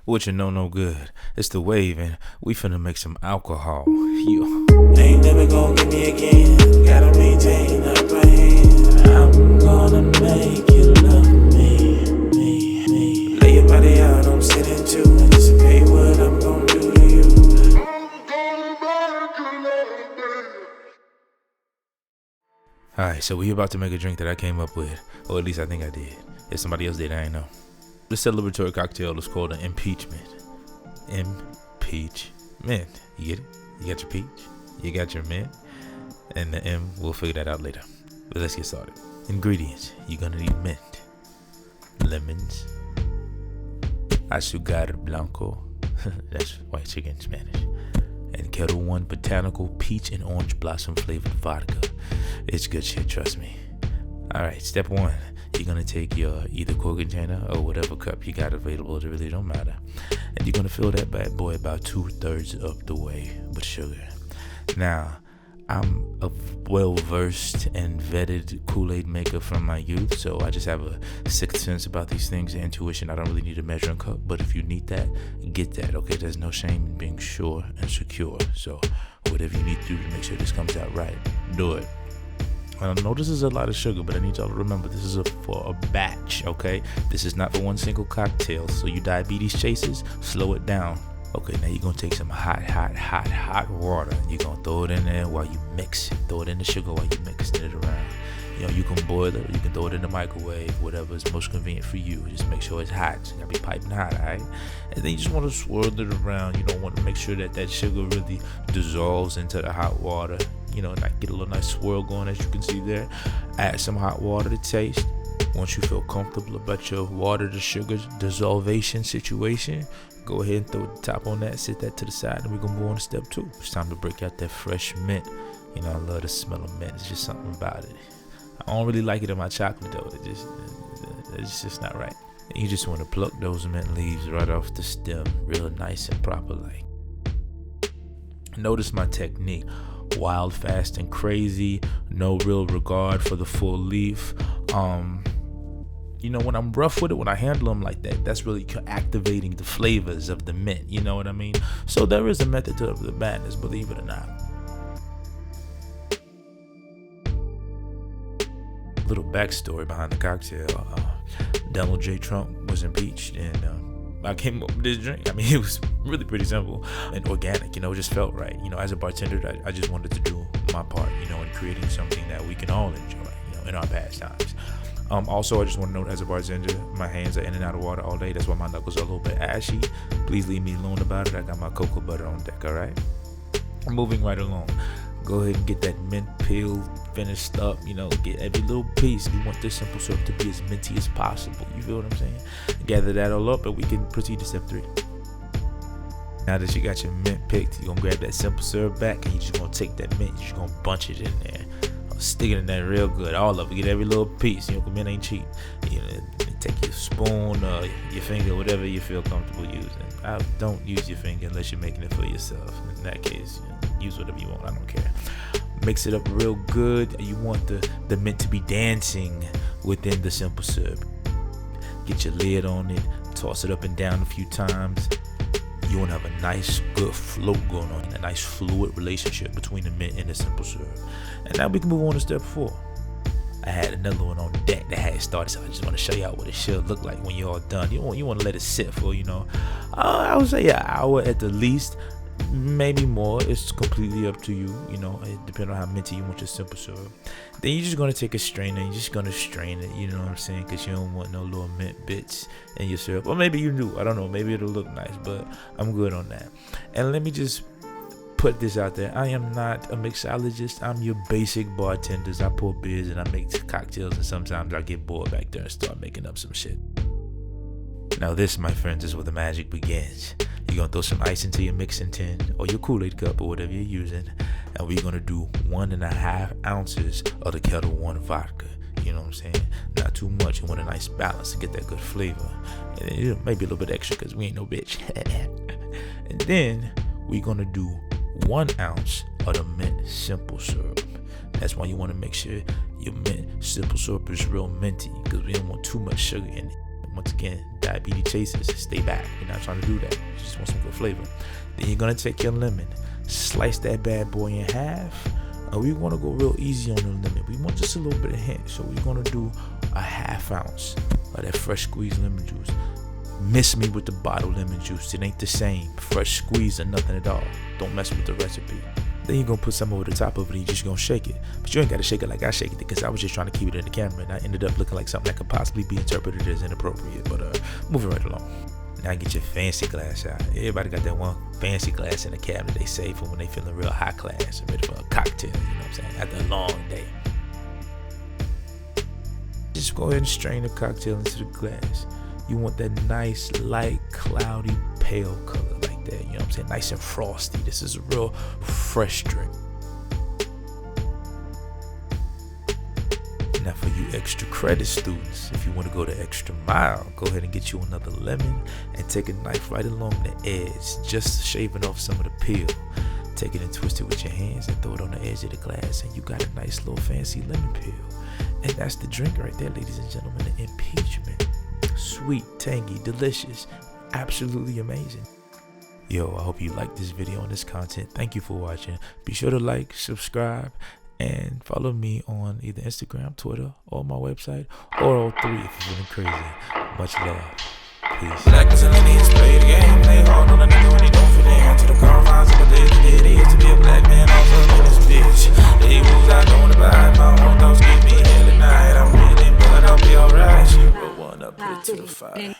What you know no good. It's the wave and we finna make some alcohol. They ain't never gonna get me again. Gotta maintain a plan. I'm gonna make you love me. Lay your body out, I'm sitting to anticipate what I'm gonna do to you. Alright, so we about to make a drink that I came up with. Or at least I think I did. If somebody else did, I ain't know. The celebratory cocktail is called an impeachment. Impeachment. You get it? You got your peach, you got your mint, and the M, we'll figure that out later. But let's get started. Ingredients. You're gonna need mint, lemons, azúcar blanco, that's white chicken in Spanish, and Kettle One botanical peach and orange blossom flavored vodka. It's good shit, trust me. Alright, step one. You're gonna take your either quart container or whatever cup you got available, it really don't matter. And you're gonna fill that bad boy about 2/3 of the way with sugar. Now, I'm a well-versed and vetted Kool-Aid maker from my youth, so I just have a sixth sense about these things, and intuition. I don't really need a measuring cup, but if you need that, get that, okay? There's no shame in being sure and secure. So whatever you need to do to make sure this comes out right, do it. I know this is a lot of sugar, but I need y'all to remember this is for a batch, okay? This is not for one single cocktail. So you diabetes chasers, slow it down. Okay, now you're going to take some hot water. You're going to throw it in there while you mix it. Throw it in the sugar while you're mixing it around. You know, you can boil it, or you can throw it in the microwave, whatever is most convenient for you. Just make sure it's hot. It's got to be piping hot, all right? And then you just want to swirl it around. You don't want to make sure that sugar really dissolves into the hot water. You know, and get a little nice swirl going, as you can see there. Add some hot water to taste. Once you feel comfortable about your water to sugar dissolvation situation, go ahead and throw the top on that, set that to the side, and we're gonna move on to step 2. It's time to break out that fresh mint. You know, I love the smell of mint. It's just something about it. I don't really like it in my chocolate though. It's just not right. And you just want to pluck those mint leaves right off the stem, real nice and proper like. Notice my technique. Wild, fast, and crazy. No real regard for the full leaf. You know, when I'm rough with it, when I handle them like that, that's really activating the flavors of the mint. You know what I mean? So there is a method to the madness, believe it or not. Little backstory behind the cocktail. Donald J. Trump was impeached, and I came up with this drink. I mean, it was really pretty simple and organic, you know, it just felt right. You know, as a bartender, I just wanted to do my part, you know, in creating something that we can all enjoy, you know, in our pastimes. Also, I just want to note, as a bartender, my hands are in and out of water all day. That's why my knuckles are a little bit ashy. Please leave me alone about it. I got my cocoa butter on deck, all right? I'm moving right along. Go ahead and get that mint peel finished up, you know, get every little piece. We want this simple syrup to be as minty as possible. You feel what I'm saying? Gather that all up and we can proceed to step 3. Now that you got your mint picked, you're gonna grab that simple syrup back and you're just gonna take that mint, you're just gonna bunch it in there. Stick it in there real good, all of it. Get every little piece. You know, mint ain't cheap. You know, take your spoon or your finger, whatever you feel comfortable using. Don't use your finger unless you're making it for yourself. In that case, you know, use whatever you want. I don't care. Mix it up real good. You want the mint to be dancing within the simple syrup. Get your lid on it. Toss it up and down a few times. You want to have a nice, good flow going on, a nice fluid relationship between the mint and the simple syrup. And now we can move on to step 4. I had another one on deck that had started, so I just want to show y'all what it should look like when you're all done. You want to let it sit for, you know, I would say an hour at the least, maybe more. It's completely up to you, you know, it depends on how minty you want your simple syrup. Then you're just going to take a strainer and you're just going to strain it, you know what I'm saying, because you don't want no little mint bits in your syrup. Or maybe you do, I don't know, maybe it'll look nice, but I'm good on that. And let me just put this out there. I am not a mixologist. I'm your basic bartenders. I pour beers and I make cocktails, and sometimes I get bored back there and start making up some shit. Now this, my friends, is where the magic begins. You're going to throw some ice into your mixing tin or your Kool-Aid cup or whatever you're using, and we're going to do 1.5 ounces of the Kettle One vodka. You know what I'm saying? Not too much. You want a nice balance to get that good flavor. And maybe a little bit extra because we ain't no bitch. And then we're going to do 1 ounce of the mint simple syrup. That's why you want to make sure your mint simple syrup is real minty, because we don't want too much sugar in it. Once again, diabetes chasers, stay back. We're not trying to do that. You just want some good flavor. Then you're gonna take your lemon, slice that bad boy in half. We want to go real easy on the lemon. We want just a little bit of hint. So we're gonna do a 1/2 ounce of that fresh squeezed lemon juice. Miss me with the bottled lemon juice. It ain't the same. Fresh squeeze or nothing at all. Don't mess with the recipe. Then you're gonna put some over the top of it and you're just gonna shake it. But you ain't gotta shake it like I shake it, because I was just trying to keep it in the camera and I ended up looking like something that could possibly be interpreted as inappropriate. But moving right along. Now get your fancy glass out. Everybody got that one fancy glass in the cabinet they save for when they feeling real high class and ready for a cocktail, you know what I'm saying, after a long day. Just go ahead and strain the cocktail into the glass. You want that nice, light, cloudy, pale color like that, you know what I'm saying, nice and frosty. This is a real fresh drink. Now for you extra credit students, if you want to go the extra mile, go ahead and get you another lemon and take a knife right along the edge, just shaving off some of the peel. Take it and twist it with your hands and throw it on the edge of the glass, and you got a nice little fancy lemon peel. And that's the drink right there, ladies and gentlemen, the Impeachment. Sweet, tangy, delicious, absolutely amazing. Yo, I hope you liked this video and this content. Thank you for watching. Be sure to like, subscribe, and follow me on either Instagram, Twitter, or my website, or all three if you're feeling crazy. Much love. Peace. Black miscellaneous play the game. They hard on a nigga when he don't fit in. To the confines of what it is to be a black man off up in this bitch. The rules I don't abide. My own thoughts give me hell at night. I'm reeling, but I'll be alright. She wrote one up, put it to the fire.